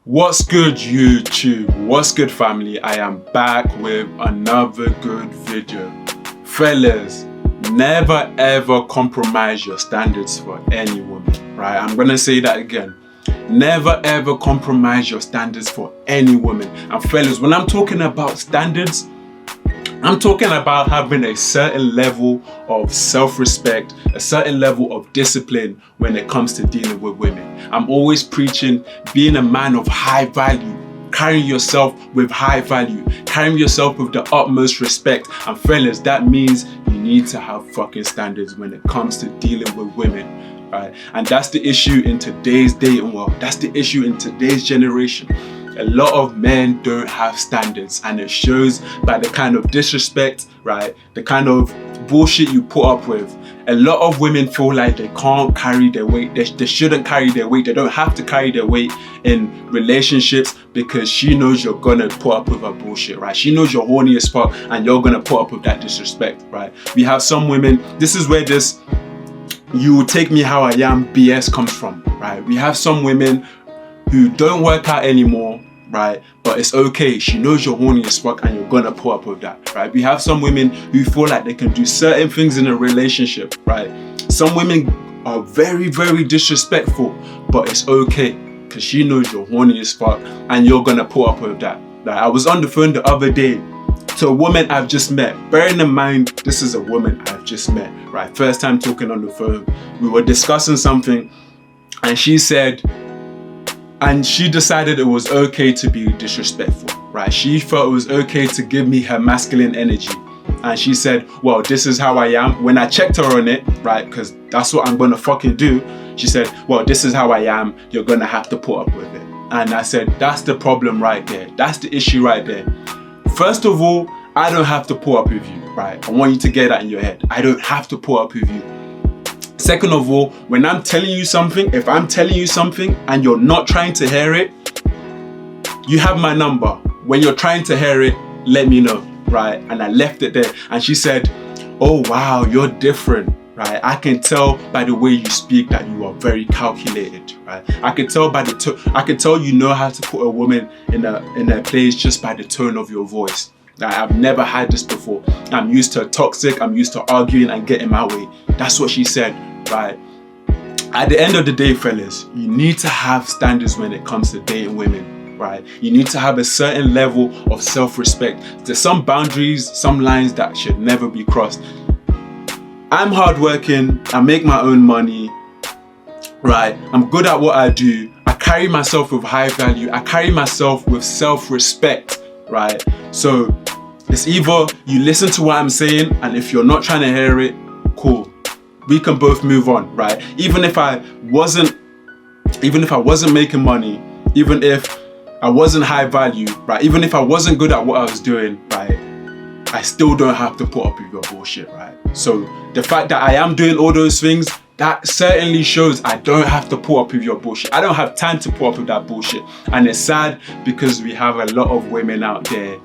What's good, YouTube? What's good, family? I am back with another good video. Fellas, never ever compromise your standards for any woman, right? I'm gonna say that again. Never ever compromise your standards for any woman. And fellas, when I'm talking about standards, I'm talking about having a certain level of self-respect, a certain level of discipline when it comes to dealing with women. I'm always preaching being a man of high value, carrying yourself with high value, carrying yourself with the utmost respect. And fellas, that means you need to have fucking standards when it comes to dealing with women, right? And that's the issue in today's dating world. That's the issue in today's generation. A lot of men don't have standards, and it shows by the kind of disrespect, right? The kind of bullshit you put up with. A lot of women feel like they can't carry their weight. They shouldn't carry their weight. They don't have to carry their weight in relationships because she knows you're gonna put up with her bullshit, right? She knows you're horny as fuck and you're gonna put up with that disrespect, right? We have some women, this is where this "you take me how I am" BS comes from, right? We have some women who don't work out anymore, right? But it's okay. She knows you're horny as fuck and you're gonna put up with that, right? We have some women who feel like they can do certain things in a relationship, right? Some women are very, very disrespectful, but it's okay because she knows you're horny as fuck and you're gonna put up with that. Like, I was on the phone the other day to a woman I've just met. Bearing in mind, this is a woman I've just met, right? First time talking on the phone. We were discussing something and she said, and she decided it was okay to be disrespectful, right? She felt it was okay to give me her masculine energy. And she said, well, this is how I am. When I checked her on it, right, because that's what I'm gonna fucking do, she said, well, this is how I am. You're gonna have to put up with it. And I said, that's the problem right there. That's the issue right there. First of all, I don't have to put up with you, right? I want you to get that in your head. I don't have to put up with you. Second of all, when I'm telling you something, if I'm telling you something and you're not trying to hear it, you have my number. When you're trying to hear it, let me know, right? And I left it there. And she said, oh wow, you're different, right? I can tell by the way you speak that you are very calculated, right? I can tell by I can tell you know how to put a woman in her place just by the tone of your voice. I've never had this before. I'm used to toxic, I'm used to arguing and getting my way. That's what she said, right? At the end of the day, fellas, you need to have standards when it comes to dating women, right? You need to have a certain level of self-respect. There's some boundaries, some lines that should never be crossed. I'm hardworking, I make my own money, right? I'm good at what I do. I carry myself with high value. I carry myself with self-respect, right? So it's either you listen to what I'm saying, and if you're not trying to hear it, cool. We can both move on, right? Even if I wasn't making money, even if I wasn't high value, right? Even if I wasn't good at what I was doing, right? I still don't have to put up with your bullshit, right? So the fact that I am doing all those things, that certainly shows I don't have to put up with your bullshit. I don't have time to put up with that bullshit. And it's sad because we have a lot of women out there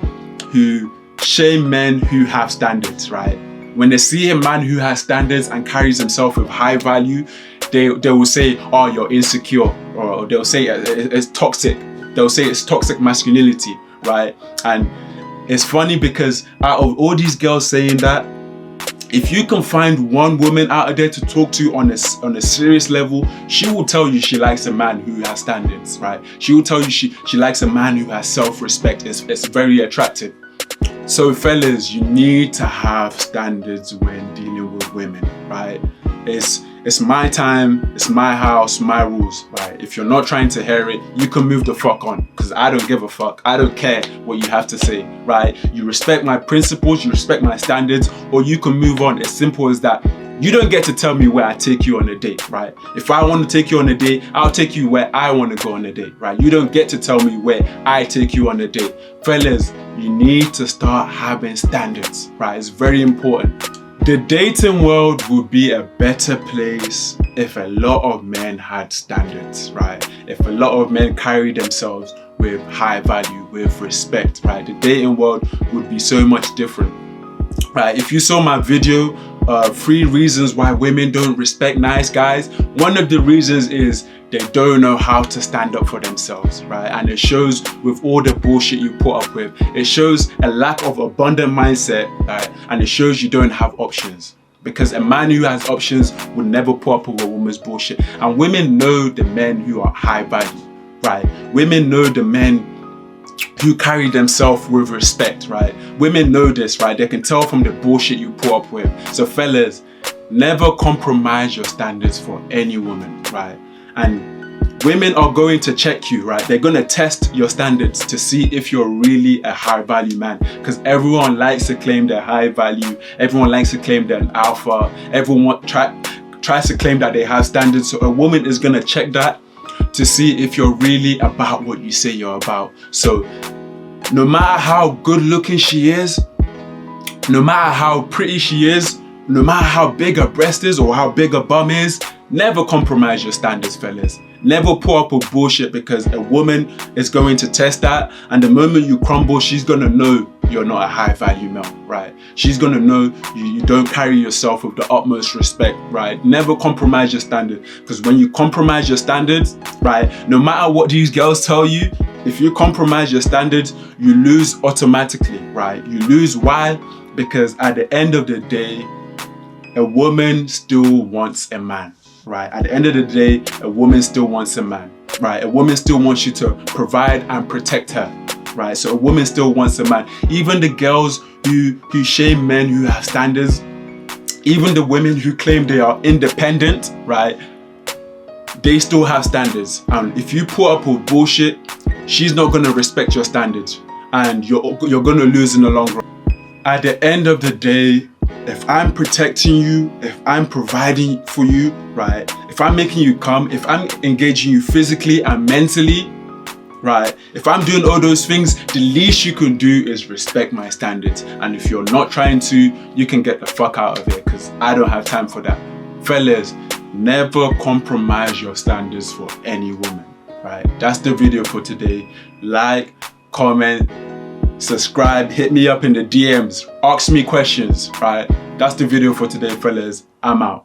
who shame men who have standards, right? When they see a man who has standards and carries himself with high value, they will say, oh, you're insecure, or they'll say it's toxic. They'll say it's toxic masculinity, right? And it's funny because out of all these girls saying that, if you can find one woman out there to talk to on a serious level, she will tell you she likes a man who has standards, right? She will tell you she likes a man who has self-respect. It's very attractive. So fellas, you need to have standards when dealing with women, right? It's my time, it's my house, my rules, right? If you're not trying to hear it, you can move the fuck on, because I don't give a fuck. I don't care what you have to say, right? You respect my principles, you respect my standards, or you can move on. As simple as that. You don't get to tell me where I take you on a date, right? If I want to take you on a date, I'll take you where I want to go on a date, right? You don't get to tell me where I take you on a date. Fellas, you need to start having standards, right? It's very important. The dating world would be a better place if a lot of men had standards, right? If a lot of men carry themselves with high value, with respect, right? The dating world would be so much different, right? If you saw my video, 3 reasons why women don't respect nice guys, one of the reasons is they don't know how to stand up for themselves, right? And it shows with all the bullshit you put up with. It shows a lack of abundant mindset, right? And it shows you don't have options. Because a man who has options would never put up with a woman's bullshit. And women know the men who are high value, right? Women know the men who carry themselves with respect, right? Women know this, right? They can tell from the bullshit you put up with. So fellas, never compromise your standards for any woman, right? And women are going to check you, right? They're going to test your standards to see if you're really a high value man. Because everyone likes to claim they're high value. Everyone likes to claim they're an alpha. Everyone tries to claim that they have standards. So a woman is going to check that to see if you're really about what you say you're about. So no matter how good looking she is, no matter how pretty she is, no matter how big her breast is or how big her bum is, never compromise your standards, fellas. Never put up with bullshit, because a woman is going to test that, and the moment you crumble, she's gonna know you're not a high value male, right? She's gonna know you don't carry yourself with the utmost respect, right? Never compromise your standard, because when you compromise your standards, right, no matter what these girls tell you, if you compromise your standards, you lose automatically, right? You lose. Why? Because at the end of the day, a woman still wants a man, right? At the end of the day, a woman still wants a man, right? A woman still wants you to provide and protect her, right? So a woman still wants a man. Even the girls who shame men who have standards, even the women who claim they are independent, right? They still have standards. And if you put up with bullshit, she's not gonna respect your standards, and you're gonna lose in the long run. At the end of the day, if I'm protecting you, if I'm providing for you, right? If I'm making you come, if I'm engaging you physically and mentally, right? If I'm doing all those things, the least you can do is respect my standards. And if you're not trying to, you can get the fuck out of here, because I don't have time for that. Fellas, never compromise your standards for any woman, right? That's the video for today. Like, comment, subscribe, hit me up in the DMs, ask me questions, right? That's the video for today, fellas. I'm out.